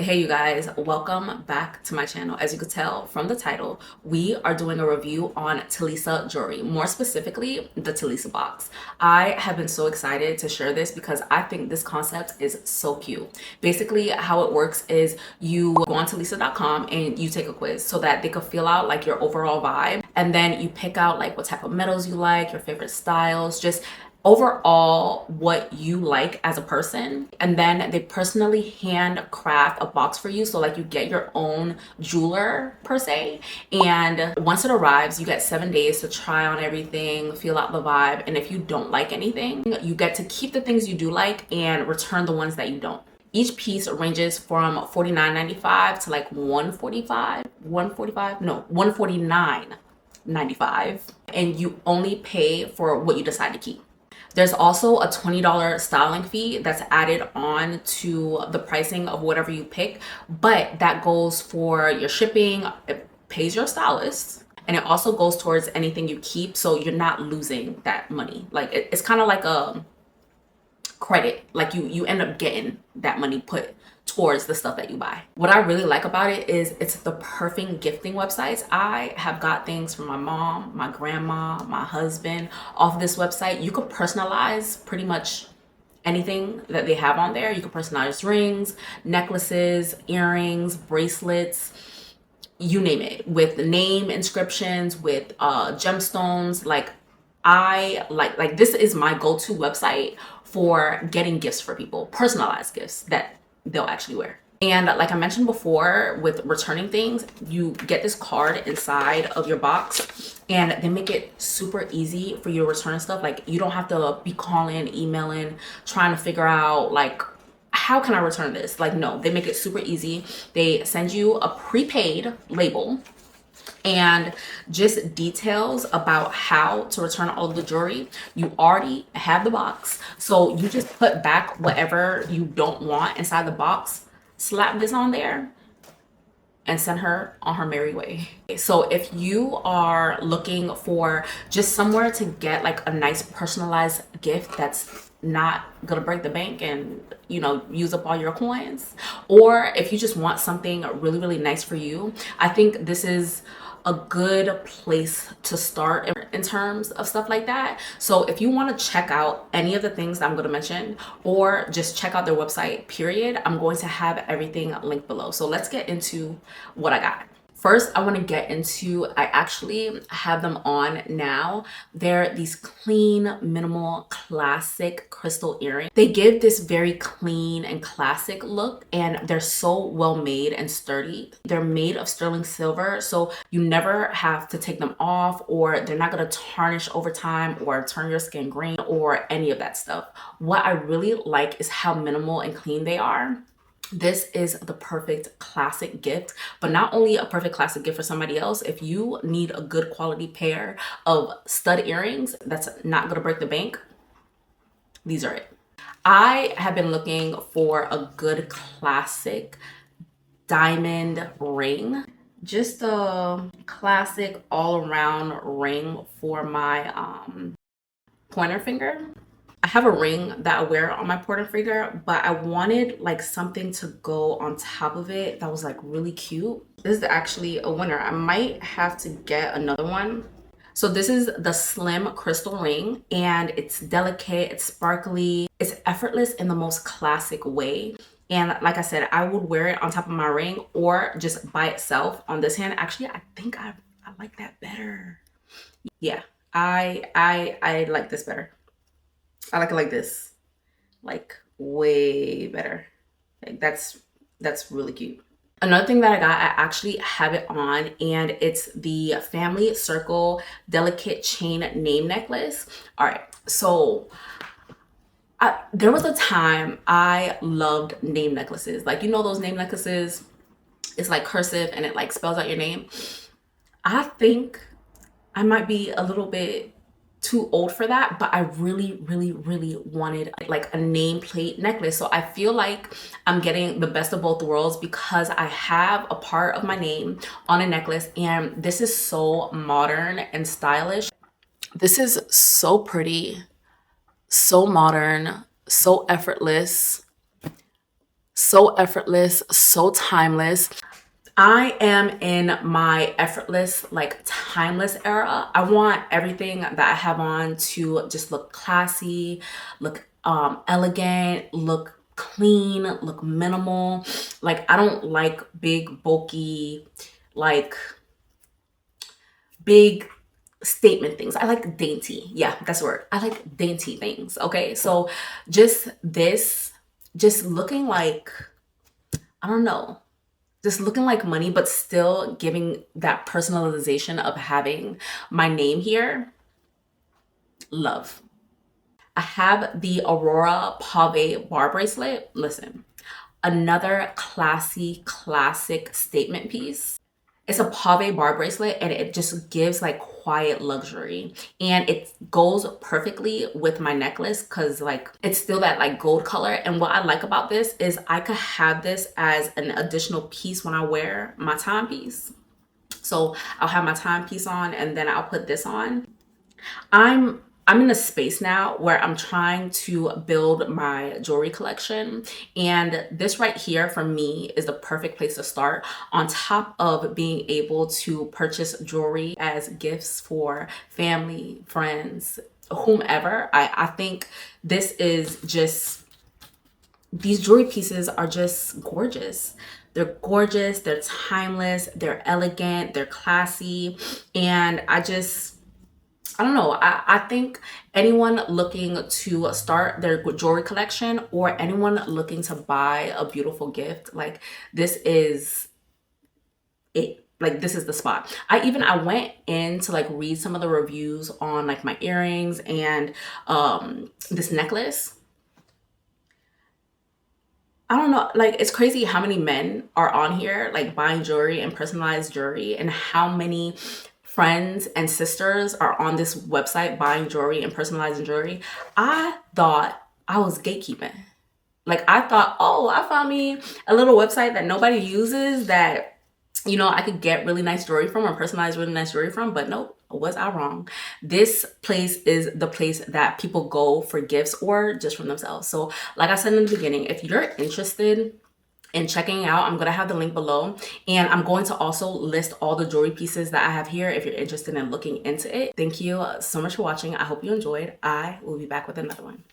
Hey you guys, welcome back to my channel. As you could tell from the title, we are doing a review on Talisa jewelry, more specifically the Talisa box. I have been so excited to share this because I think this concept is so cute. Basically, how it works is you go on talisa.com and you take a quiz so that they could feel out like your overall vibe, and then you pick out like what type of metals you like, your favorite styles, just overall what you like as a person, and then they personally handcraft a box for you, so like you get your own jeweler per se, and once it arrives you get 7 days to try on everything, feel out the vibe, and if you don't like anything you get to keep the things you do like and return the ones that you don't. Each piece ranges from $49.95 to like $149.95, and you only pay for what you decide to keep. There's also a $20 styling fee that's added on to the pricing of whatever you pick, but that goes for your shipping, it pays your stylist, and it also goes towards anything you keep, so you're not losing that money. Like it's kind of like a credit, like you end up getting that money put towards the stuff that you buy. What I really like about it is it's the perfect gifting websites. I have got things from my mom, my grandma, my husband off this website. You could personalize pretty much anything that they have on there. You can personalize rings, necklaces, earrings, bracelets, you name it, with name inscriptions, with gemstones. Like I like this is my go-to website for getting gifts for people, personalized gifts that they'll actually wear. And like I mentioned before, with returning things, you get this card inside of your box and they make it super easy for you to return stuff. Like you don't have to be calling, emailing, trying to figure out like, how can I return this? Like, no, they make it super easy. They send you a prepaid label and just details about how to return all of the jewelry. You already have the box, so you just put back whatever you don't want inside the box, slap this on there, and send her on her merry way. So if you are looking for just somewhere to get like a nice personalized gift that's not gonna break the bank and use up all your coins, or if you just want something really really nice for you, I think this is a good place to start in terms of stuff like that. So if you want to check out any of the things that I'm going to mention, or just check out their website period, I'm going to have everything linked below. So let's get into what I got. First, I want to get into, I actually have them on now. They're these clean, minimal, classic crystal earrings. They give this very clean and classic look, and they're so well made and sturdy. They're made of sterling silver, so you never have to take them off, or they're not going to tarnish over time or turn your skin green or any of that stuff. What I really like is how minimal and clean they are. This is the perfect classic gift, but not only a perfect classic gift for somebody else. If you need a good quality pair of stud earrings that's not gonna break the bank, these are it. I have been looking for a good classic diamond ring, just a classic all-around ring for my pointer finger. I have a ring that I wear on my pointer finger, but I wanted like something to go on top of it that was like really cute. This is actually a winner. I might have to get another one. So this is the slim crystal ring, and it's delicate, it's sparkly, it's effortless in the most classic way. And like I said, I would wear it on top of my ring or just by itself on this hand. Actually, I think I like that better. Yeah, I like this better. I like it like this, like way better. Like that's really cute. Another thing that I got, I actually have it on, and it's the Family Circle Delicate Chain Name Necklace. All right, so there was a time I loved name necklaces. Like, those name necklaces, it's like cursive and it like spells out your name. I think I might be a little bit too old for that, but I really really really wanted like a nameplate necklace. So I feel like I'm getting the best of both worlds because I have a part of my name on a necklace, and this is so modern and stylish. This is so pretty, so modern, so effortless, So effortless, so timeless. I am in my effortless, like timeless era. I want everything that I have on to just look classy, look elegant, look clean, look minimal. Like I don't like big, bulky, like big statement things. I like dainty. Yeah, that's the word. I like dainty things. Okay. So just this, just looking like, I don't know, just looking like money, but still giving that personalization of having my name here. Love. I have the Aurora Pave bar bracelet. Listen, another classy, classic statement piece. It's a pave bar bracelet and it just gives like quiet luxury, and it goes perfectly with my necklace because like it's still that like gold color. And what I like about this is I could have this as an additional piece when I wear my timepiece. So I'll have my timepiece on and then I'll put this on. I'm in a space now where I'm trying to build my jewelry collection, and this right here for me is the perfect place to start, on top of being able to purchase jewelry as gifts for family, friends, whomever. I think this is just, these jewelry pieces are just gorgeous. They're gorgeous, they're timeless, they're elegant, they're classy, and I don't know. I think anyone looking to start their jewelry collection or anyone looking to buy a beautiful gift, like this is it. Like this is the spot. I went in to like read some of the reviews on like my earrings and this necklace. I don't know, like it's crazy how many men are on here like buying jewelry and personalized jewelry, and how many friends and sisters are on this website buying jewelry and personalizing jewelry. I thought I was gatekeeping. Like I thought, oh, I found me a little website that nobody uses that, you know, I could get really nice jewelry from or personalize really nice jewelry from. But nope, was I wrong? This place is the place that people go for gifts or just from themselves. So like I said in the beginning, if you're interested in checking out, I'm gonna have the link below, and I'm going to also list all the jewelry pieces that I have here if you're interested in looking into it. Thank you so much for watching. I hope you enjoyed. I will be back with another one.